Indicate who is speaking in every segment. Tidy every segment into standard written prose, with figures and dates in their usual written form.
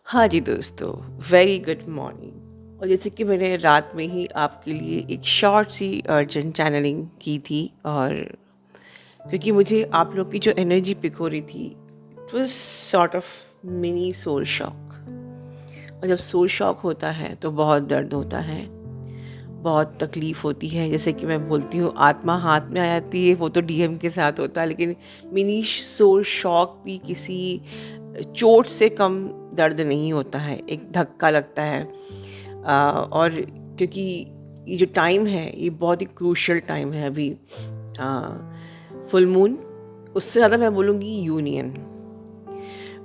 Speaker 1: हाँ जी दोस्तों, very good morning. और जैसे कि मैंने रात में ही आपके लिए एक शॉर्ट सी अर्जेंट चैनलिंग की थी, और क्योंकि मुझे आप लोग की जो एनर्जी पिक हो रही थी, it was sort of mini soul shock. और जब सोल शॉक होता है तो बहुत दर्द होता है, बहुत तकलीफ़ होती है। जैसे कि मैं बोलती हूँ, आत्मा हाथ में आ जाती है, वो तो डीएम के साथ होता है, लेकिन मिनी सोल शॉक भी किसी चोट से कम दर्द नहीं होता है, एक धक्का लगता है। और क्योंकि ये जो टाइम है, ये बहुत ही क्रूशियल टाइम है अभी, फुल मून, उससे ज़्यादा मैं बोलूँगी union.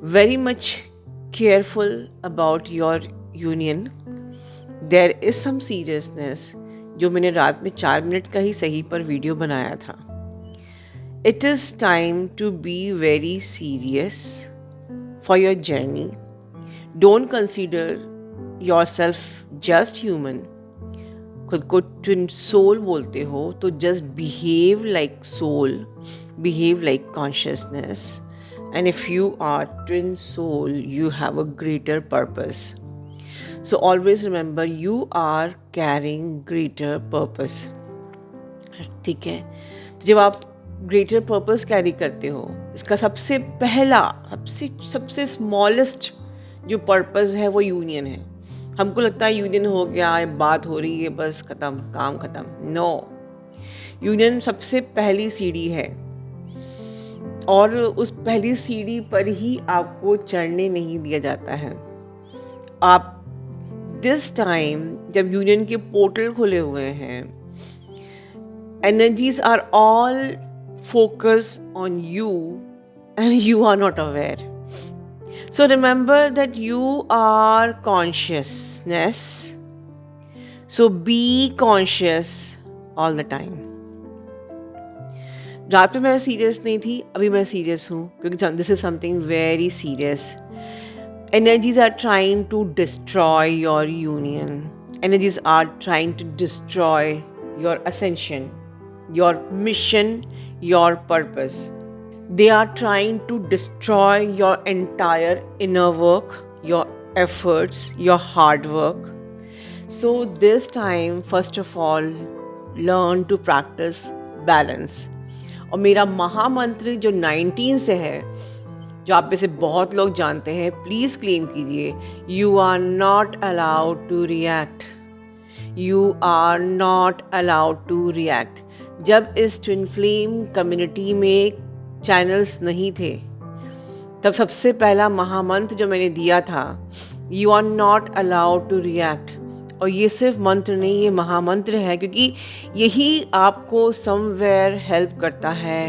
Speaker 1: Very much careful about your union. There is some seriousness, जो मैंने रात में 4 मिनट का ही सही पर वीडियो बनाया था। It is time to be very serious for your journey. Don't consider yourself just human. खुद को ट्विन सोल बोलते हो तो just behave like soul, behave like consciousness, and if you are twin soul you have a greater purpose. So always remember you are carrying greater purpose. ठीक है, तो जब आप ग्रेटर पर्पस कैरी करते हो, इसका सबसे पहला, सबसे सबसे स्मॉलेस्ट जो पर्पस है वो यूनियन है। हमको लगता है यूनियन हो गया, बात हो रही है, बस खत्म, काम खत्म। नो, यूनियन सबसे पहली सीढ़ी है, और उस पहली सीढ़ी पर ही आपको चढ़ने नहीं दिया जाता है। आप दिस टाइम जब यूनियन के पोर्टल खुले हुए हैं, energies are all focused on you and you are not aware. So remember that you are consciousness. So be conscious all the time. रात में मैं सीरियस नहीं थी, अभी मैं सीरियस हूँ, क्योंकि this is something very serious. Energies are trying to destroy your union. Energies are trying to destroy your ascension, your mission, your purpose. They are trying to destroy your entire inner work, your efforts, your hard work. So, this time, first of all, learn to practice balance. और मेरा महामंत्र जो 19 से है, जो आप में से बहुत लोग जानते हैं, प्लीज़ क्लेम कीजिए, you are not allowed to react. You are not allowed to react. जब इस ट्विन फ्लेम कम्युनिटी में चैनल्स नहीं थे, तब सबसे पहला महामंत्र जो मैंने दिया था, you are not allowed to react. और ये सिर्फ मंत्र नहीं, ये महामंत्र है, क्योंकि यही आपको समवेयर हेल्प करता है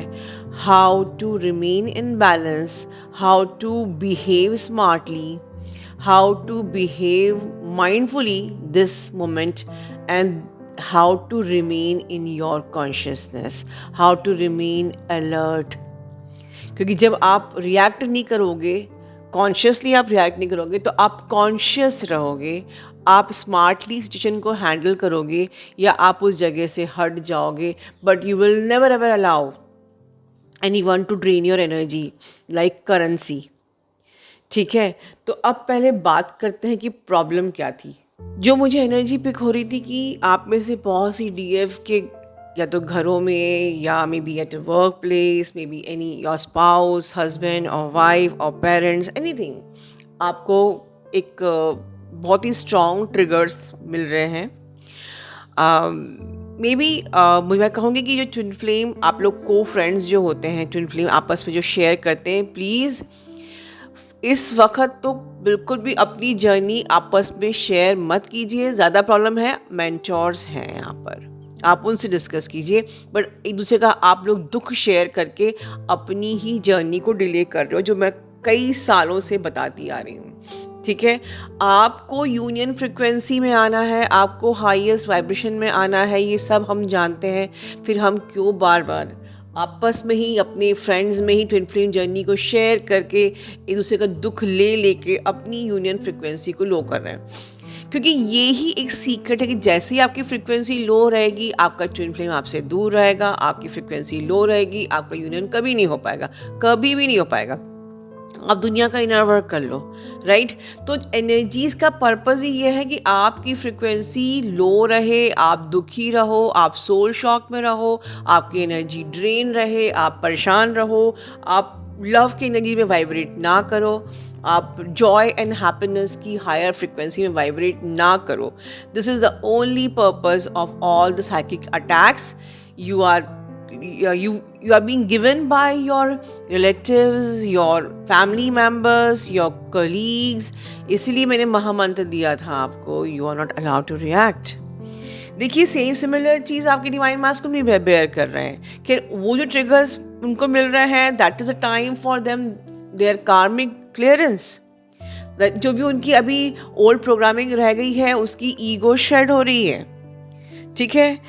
Speaker 1: how to remain in balance, how to behave smartly, how to behave mindfully this moment, and how to remain in your consciousness, how to remain alert. क्योंकि जब आप रिएक्ट नहीं करोगे, कॉन्शियसली आप रिएक्ट नहीं करोगे, तो आप कॉन्शियस रहोगे, आप स्मार्टली सिचुएशन को हैंडल करोगे, या आप उस जगह से हट जाओगे. But you will never ever allow anyone to drain your energy like currency. ठीक है, तो अब पहले बात करते हैं कि प्रॉब्लम क्या थी. जो मुझे एनर्जी पिक हो रही थी कि आप में से बहुत सी डीएफ के, या तो घरों में, या may be at work place, may be any your spouse, husband और वाइफ और पेरेंट्स, एनीथिंग, आपको एक बहुत ही स्ट्रॉन्ग ट्रिगर्स मिल रहे हैं. मे बी मैं कहूँगी कि जो ट्विन फ्लेम आप लोग को फ्रेंड्स जो होते हैं, ट्विन फ्लेम आपस में जो शेयर करते हैं, प्लीज़ इस वक्त तो बिल्कुल भी अपनी जर्नी आपस में शेयर मत कीजिए. ज़्यादा प्रॉब्लम है, मेंटोर्स हैं यहाँ पर, आप उनसे डिस्कस कीजिए. बट एक दूसरे का आप लोग दुख शेयर करके अपनी ही जर्नी को डिले कर रहे हो, जो मैं कई सालों से बताती आ रही हूँ. ठीक है, आपको यूनियन फ्रिक्वेंसी में आना है, आपको हाईएस्ट वाइब्रेशन में आना है, ये सब हम जानते हैं. फिर हम क्यों बार बार आपस में ही, अपने फ्रेंड्स में ही ट्विन फ्लेम जर्नी को शेयर करके एक दूसरे का दुख ले लेके अपनी यूनियन फ्रिक्वेंसी को लो कर रहे हैं. क्योंकि ये ही एक सीक्रेट है कि जैसे ही आपकी फ्रिक्वेंसी लो रहेगी, आपका ट्विन फ्लेम आपसे दूर रहेगा. आपकी फ्रिक्वेंसी लो रहेगी, आपका यूनियन कभी नहीं हो पाएगा, कभी भी नहीं हो पाएगा. आप दुनिया का इनर वर्क कर लो, राइट? तो एनर्जीज़ का पर्पज़ ही ये है कि आपकी फ्रिक्वेंसी लो रहे, आप दुखी रहो, आप सोल शॉक में रहो, आपकी एनर्जी ड्रेन रहे, आप परेशान रहो, आप लव की एनर्जी में वाइब्रेट ना करो, आप जॉय एंड हैप्पीनेस की हायर फ्रिक्वेंसी में वाइब्रेट ना करो। This is the only purpose of all the psychic attacks you are you are being given by your relatives, your family members, your colleagues. इसीलिए मैंने महामंत्र दिया था आपको, you are not allowed to react. देखिए same similar चीज़ आपके divine masculine भी bear कर रहे हैं कि वो जो ट्रिगर्स उनको मिल रहे हैं, that is a time for them their karmic clearance. जो भी उनकी अभी ओल्ड प्रोग्रामिंग रह गई है उसकी ईगो शेड हो रही है, ठीक है?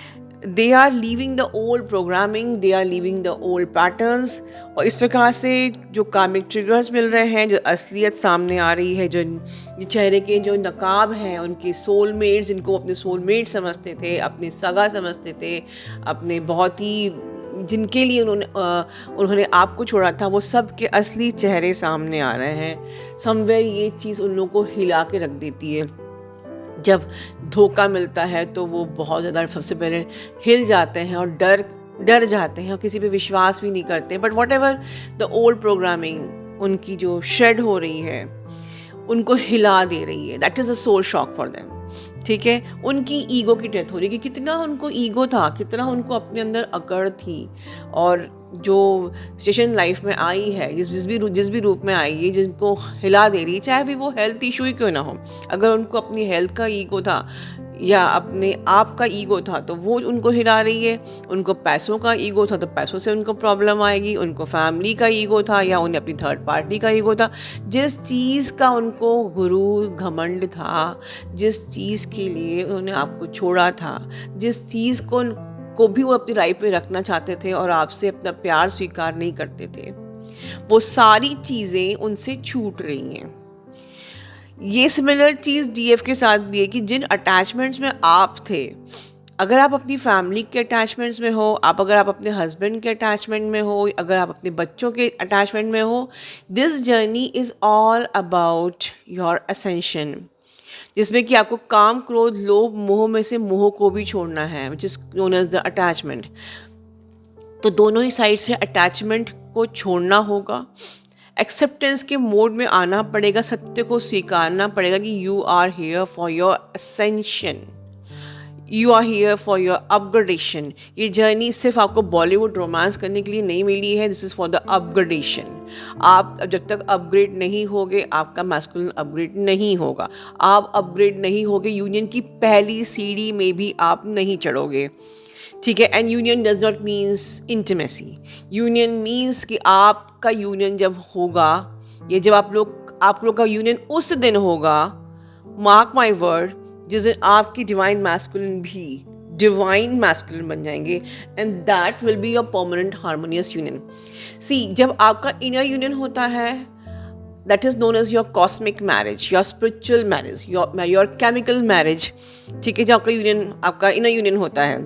Speaker 1: They are leaving the old programming, they are leaving the old patterns, और इस प्रकार से जो कार्मिक ट्रिगर्स मिल रहे हैं, जो असलियत सामने आ रही है, जो चेहरे के जो नकाब हैं, उनके सोलमेट्स, जिनको अपने सोलमेट समझते थे, अपने सगा समझते थे, अपने बहुत ही जिनके लिए उन्होंने आपको छोड़ा था, वो सब के असली चेहरे सामने आ रहे हैं। समवेयर ये चीज़ उन लोगों को हिला के रख देती है। जब धोखा मिलता है तो वो बहुत ज़्यादा सबसे पहले हिल जाते हैं और डर जाते हैं और किसी पे विश्वास भी नहीं करते। But what ever the old programming उनकी जो शेड हो रही है, उनको हिला दे रही है, that is a soul shock for them, ठीक है? उनकी ईगो की डेथ हो रही है कि कितना उनको ईगो था, कितना उनको अपने अंदर अकड़ थी, और जो सिचुएशन लाइफ में आई है, जिस भी रूप में आई है, जिनको हिला दे रही है, चाहे भी वो हेल्थ इशू ही क्यों ना हो, अगर उनको अपनी हेल्थ का ईगो था या अपने आप का ईगो था तो वो उनको हिला रही है। उनको पैसों का ईगो था तो पैसों से उनको प्रॉब्लम आएगी। उनको फैमिली का ईगो था या उन्हें अपनी थर्ड पार्टी का ईगो था, जिस चीज़ का उनको गुरूर घमंड था, जिस चीज़ के लिए उन्होंने आपको छोड़ा था, जिस चीज़ को भी वो अपनी लाइफ में रखना चाहते थे और आपसे अपना प्यार स्वीकार नहीं करते थे, वो सारी चीज़ें उनसे छूट रही हैं। ये सिमिलर चीज़ डीएफ के साथ भी है कि जिन अटैचमेंट्स में आप थे, अगर आप अपनी फैमिली के अटैचमेंट्स में हो, अगर आप अपने हस्बैंड के अटैचमेंट में हो, अगर आप अपने बच्चों के अटैचमेंट में हो, this journey is all about your ascension, जिसमें कि आपको काम, क्रोध, लोभ, मोह में से मोह को भी छोड़ना है, which is known as the attachment. तो दोनों ही साइड से अटैचमेंट को छोड़ना होगा, एक्सेप्टेंस के मोड में आना पड़ेगा, सत्य को स्वीकारना पड़ेगा कि you are here for your ascension, you are here for your upgradation. ये जर्नी सिर्फ आपको बॉलीवुड रोमांस करने के लिए नहीं मिली है, this is for the upgradation. आप जब तक अपग्रेड नहीं होगे, आपका मैस्कुलिन अपग्रेड नहीं होगा। आप अपग्रेड नहीं होगे, यूनियन की पहली सीढ़ी में भी आप नहीं चढ़ोगे, ठीक है? And union does not means intimacy. Union means कि आपका यूनियन जब होगा, ये जब आप लोग का यूनियन उस दिन होगा, मार्क माई वर्ड, जिस दिन आपकी डिवाइन मैस्कुलिन भी डिवाइन मैस्कुलिन बन जाएंगे, and that will be a permanent harmonious union. See, जब आपका इनर यूनियन होता है, that is known as your cosmic marriage, your spiritual marriage, your chemical marriage, ठीक है? जब आपका यूनियन, आपका इनर यूनियन होता है,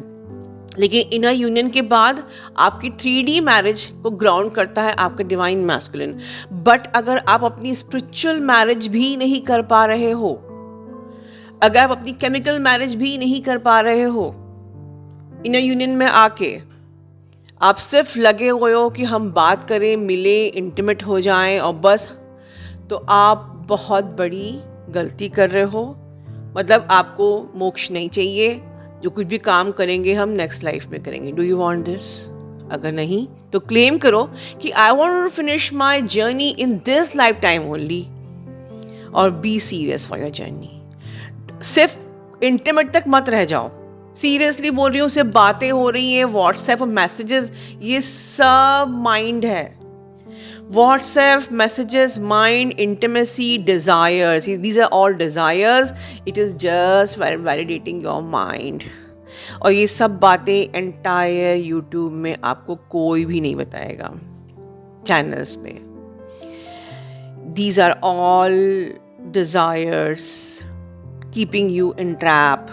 Speaker 1: लेकिन इनर यूनियन के बाद आपकी 3D मैरिज को ग्राउंड करता है आपका डिवाइन मैस्कुलिन। बट अगर आप अपनी स्पिरिचुअल मैरिज भी नहीं कर पा रहे हो, अगर आप अपनी केमिकल मैरिज भी नहीं कर पा रहे हो, इनर यूनियन में आके आप सिर्फ लगे हुए हो कि हम बात करें, मिले, इंटीमेट हो जाएं और बस, तो आप बहुत बड़ी गलती कर रहे हो। मतलब आपको मोक्ष नहीं चाहिए, जो कुछ भी काम करेंगे हम नेक्स्ट लाइफ में करेंगे। Do you want this? अगर नहीं तो क्लेम करो कि I want to finish my journey in this lifetime only, और be serious for your journey. सिर्फ इंटीमेट तक मत रह जाओ। सीरियसली बोल रही हूँ, सिर्फ बातें हो रही हैं, व्हाट्सएप और मैसेजेस, ये सब माइंड है। WhatsApp, messages, mind, intimacy, desires. These are all desires. It is just validating your mind. और ये सब बातें एंटायर यूट्यूब में आपको कोई भी नहीं बताएगा, चैनल्स पे। These are all desires keeping you in trap.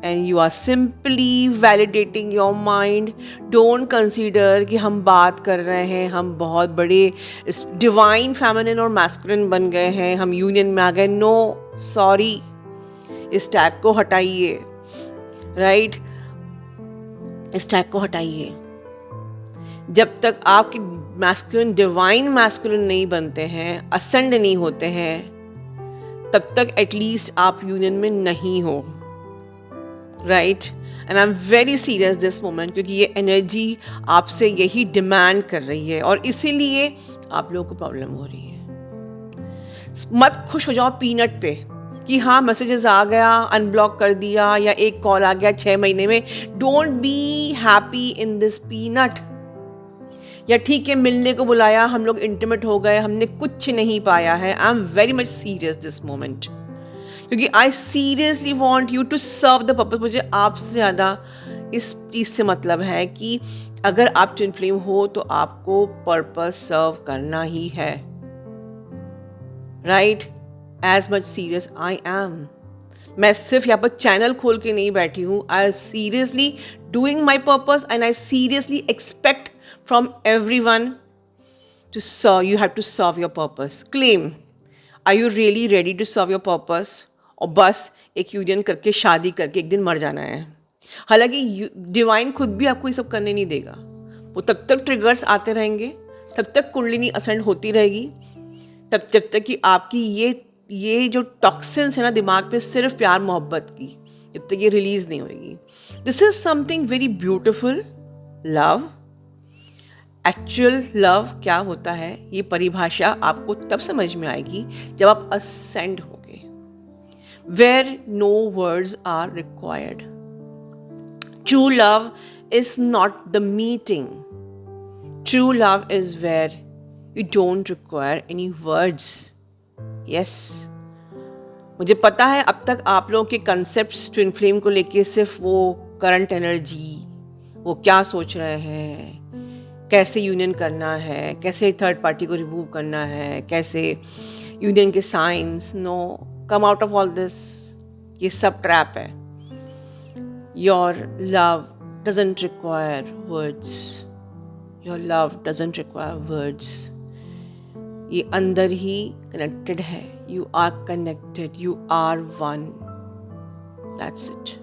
Speaker 1: and you are simply validating your mind. Don't consider कि हम बात कर रहे हैं, हम बहुत बड़े डिवाइन फेमिनिन और मैस्कुलिन बन गए हैं, हम यूनियन में आ गए. नो, सॉरी, इस टैग को हटाइए. राइट, इस टैग को हटाइए. जब तक आपके मैस्कुलिन डिवाइन मैस्कुलिन नहीं बनते हैं, असेंड नहीं होते हैं, तब तक एटलीस्ट आप यूनियन में नहीं हो. Right, and I am very serious this moment, क्योंकि ये एनर्जी आपसे यही डिमांड कर रही है और इसीलिए आप लोगों को प्रॉब्लम हो रही है. मत खुश हो जाओ पीनट पे कि हाँ मैसेजेस आ गया, अनब्लॉक कर दिया, या एक कॉल आ गया 6 महीने में. Don't be happy in this peanut. या ठीक है, मिलने को बुलाया, हम लोग इंटीमेट हो गए, हमने कुछ नहीं पाया है. I am very much serious this moment, क्योंकि I seriously want you to serve the purpose. मुझे आपसे ज़्यादा इस चीज़ से मतलब है कि अगर आप ट्विन फ्लेम हो तो आपको पर्पज सर्व करना ही है. Right, as much serious I am. मैं सिर्फ यहाँ पर चैनल खोल के नहीं बैठी हूँ. I seriously doing my purpose and I seriously expect from everyone to serve. You have to serve your purpose. Claim, are you really ready to serve your purpose? और बस एक यूनियन करके शादी करके एक दिन मर जाना है. हालांकि डिवाइन खुद भी आपको ये सब करने नहीं देगा. वो तब तक ट्रिगर्स आते रहेंगे, तब तक कुंडलिनी असेंड होती रहेगी, जब तक कि आपकी ये जो टॉक्सिन्स है ना दिमाग पे, सिर्फ प्यार मोहब्बत की, जब तक ये रिलीज नहीं होगी. This is something very beautiful. Love, actual love क्या होता है, ये परिभाषा आपको तब समझ में आएगी जब आप असेंड होगे, where no words are required. True love is not the meeting. True love is where you don't require any words. Yes, मुझे पता है अब तक आप लोगों के कंसेप्ट्स ट्विन फ्लेम को लेके सिर्फ वो करंट एनर्जी, वो क्या सोच रहे हैं, कैसे यूनियन करना है, कैसे थर्ड पार्टी को रिमूव करना है, कैसे यूनियन के science. No, come out of all this. ये सब ट्रैप है. Your love doesn't require words. Your love doesn't require words. ये अंदर ही कनेक्टेड है. You are connected, you are one. That's it.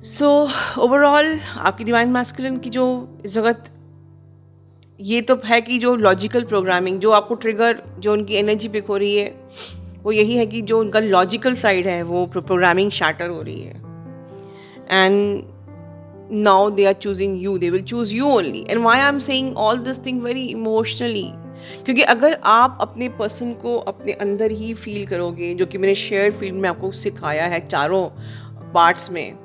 Speaker 1: So overall आपकी डिवाइन मैस्कुलिन की जो इस वक्त ये तो है कि जो लॉजिकल प्रोग्रामिंग, जो आपको ट्रिगर, जो उनकी एनर्जी पिक हो रही है, वो यही है कि जो उनका लॉजिकल साइड है वो प्रोग्रामिंग शैटर हो रही है. And now they are choosing you, they will choose you only. And why I am saying all this thing very emotionally, क्योंकि अगर आप अपने पर्सन को अपने अंदर ही फील करोगे, जो कि मैंने शेयर फील्ड में आपको सिखाया है चारों पार्ट्स में,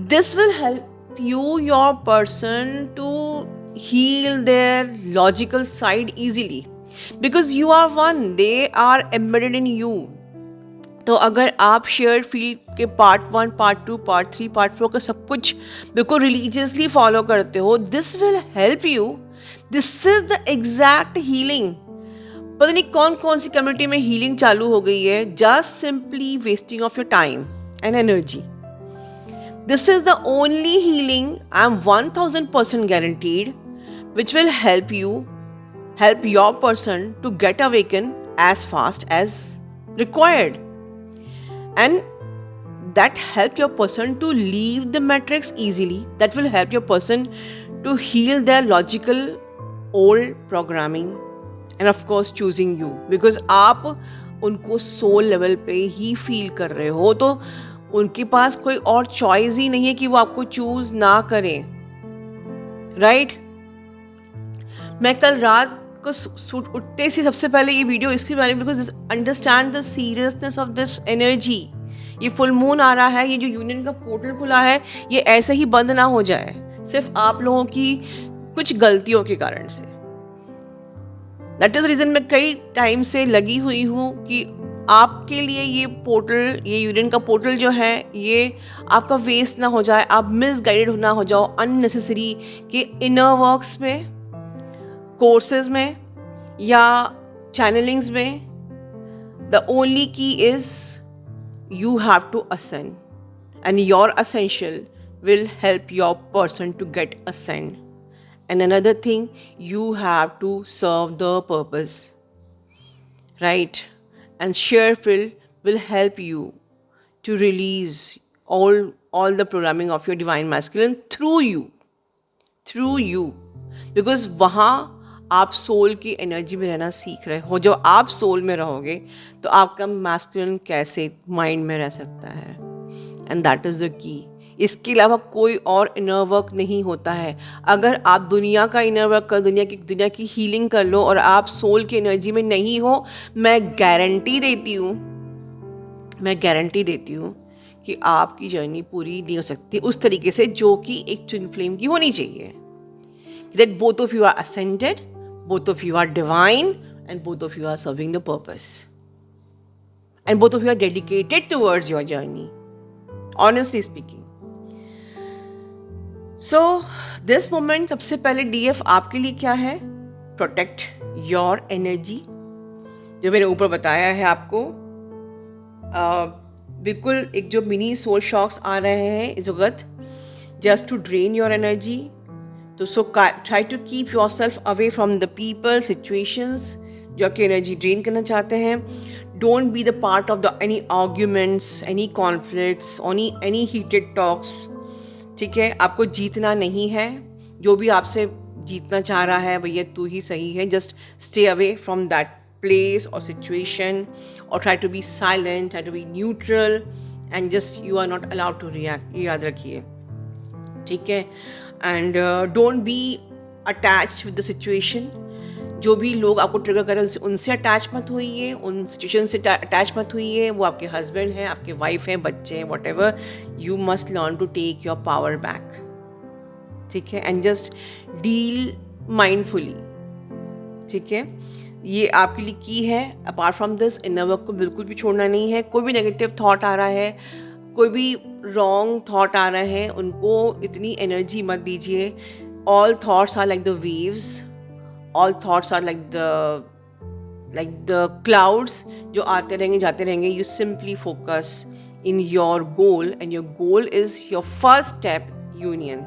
Speaker 1: this will help you, your person, to heal their logical side easily, because you are one, they are embedded in you. तो अगर आप शेयर फील्ड के पार्ट 1, पार्ट 2, पार्ट 3, पार्ट 4 का सब कुछ बिल्कुल रिलीजियसली फॉलो करते हो, this will help you. This is the exact healing. पता नहीं कौन कौन सी कम्युनिटी में हीलिंग चालू हो गई है, just simply wasting of your time and energy. This is the only healing, I am 1000% guaranteed, which will help your person to get awakened as fast as required. And that help your person to leave the matrix easily. That will help your person to heal their logical old programming. And of course choosing you, because आप उनको soul level पे ही feel कर रहे हो, तो उनके पास कोई और चॉइस ही नहीं है कि वो आपको चूज ना करें. राइट, मैं कल रात को उठते से सबसे पहले ये वीडियो इसलिए बना रही हूँ because understand the seriousness of this energy. ये फुल मून आ रहा है, ये जो यूनियन का पोर्टल खुला है, ये ऐसे ही बंद ना हो जाए सिर्फ आप लोगों की कुछ गलतियों के कारण से. दैट इज रीजन मैं कई टाइम से लगी हुई हूँ कि आपके लिए ये पोर्टल, ये यूनियन का पोर्टल जो है, ये आपका वेस्ट ना हो जाए, आप मिसगाइडेड ना हो जाओ अननेसेसरी कि इनर वर्क्स में, कोर्सेज में या चैनलिंग्स में. The only key is you have to ascend. and your essential will help your person to get ascend. And another thing, you have to serve the purpose, right? And cheerful will help you to release all the programming of your divine masculine through you, because वहाँ आप soul की energy में रहना सीख रहे हो. जब आप सोल में रहोगे तो आपका मैस्कुलिन कैसे माइंड में रह सकता है. And that is the key. इसके अलावा कोई और इनर वर्क नहीं होता है. अगर आप दुनिया का इनर वर्क कर, दुनिया की हीलिंग कर लो और आप सोल की एनर्जी में नहीं हो, मैं गारंटी देती हूँ कि आपकी जर्नी पूरी नहीं हो सकती उस तरीके से जो कि एक ट्विन फ्लेम की होनी चाहिए. That both of you are ascended, both of you are divine, and both of you are serving the purpose. And both of you are dedicated towards your journey, honestly speaking. So, this moment, सबसे पहले DF आपके लिए क्या है? Protect your energy. जो मैंने ऊपर बताया है आपको, बिल्कुल एक जो मिनी सोल शॉक्स आ रहे हैं इस वक्त, just to drain your energy. So try to keep yourself away from the people, situations जो आपकी एनर्जी ड्रेन करना चाहते हैं. Don't be the part of any arguments, any conflicts, any heated talks. ठीक है, आपको जीतना नहीं है. जो भी आपसे जीतना चाह रहा है भैया तू ही सही है, just stay away from that place or situation, or try to be silent, try to be neutral, and just you are not allowed to react. ये याद रखिए, ठीक है. And don't be attached with the situation. जो भी लोग आपको trigger करें उनसे अटैच मत होइए, उन सिचुएशन से अटैच मत होइए. वो आपके हस्बैंड हैं, आपके वाइफ हैं, बच्चे हैं, whatever. You must learn to take your power back, ठीक है. एंड जस्ट डील माइंडफुली, ठीक है. ये आपके लिए की है. Apart from this, inner work को बिल्कुल भी छोड़ना नहीं है. कोई भी नेगेटिव थॉट आ रहा है, कोई भी रॉन्ग थॉट आ रहे हैं, उनको इतनी एनर्जी मत दीजिए. All thoughts are like the waves, all thoughts are like the clouds जो आते रहेंगे जाते रहेंगे. You simply focus in your goal, and your goal is your first step, union,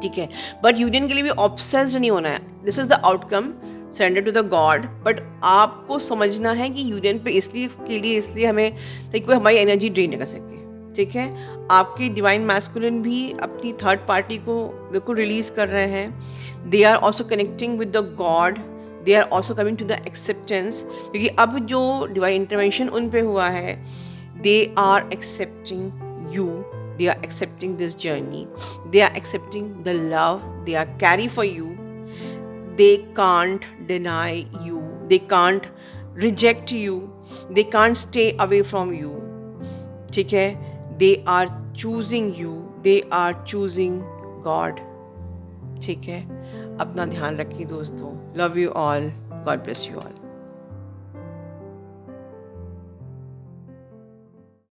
Speaker 1: ठीक है. बट यूनियन के लिए भी ऑब्सेस्ड नहीं होना है. This is the outcome, surrender to the God. But आपको समझना है कि यूनियन पे इसलिए हमें कोई हमारी एनर्जी ड्रेन न कर सके, ठीक है. आपके डिवाइन मैस्कुलिन भी अपनी थर्ड पार्टी को बिल्कुल रिलीज कर रहे हैं. They are also connecting with the God, they are also coming to the acceptance. क्योंकि अब जो डिवाइन इंटरवेंशन उन पे हुआ है, they are accepting you, they are accepting this journey, they are accepting the love they are carry for you. They can't deny you, they can't reject you, they can't stay away from you, ठीक है. They are choosing you, they are choosing God, ठीक है. अपना ध्यान रखिए दोस्तों. Love you all, God bless you all.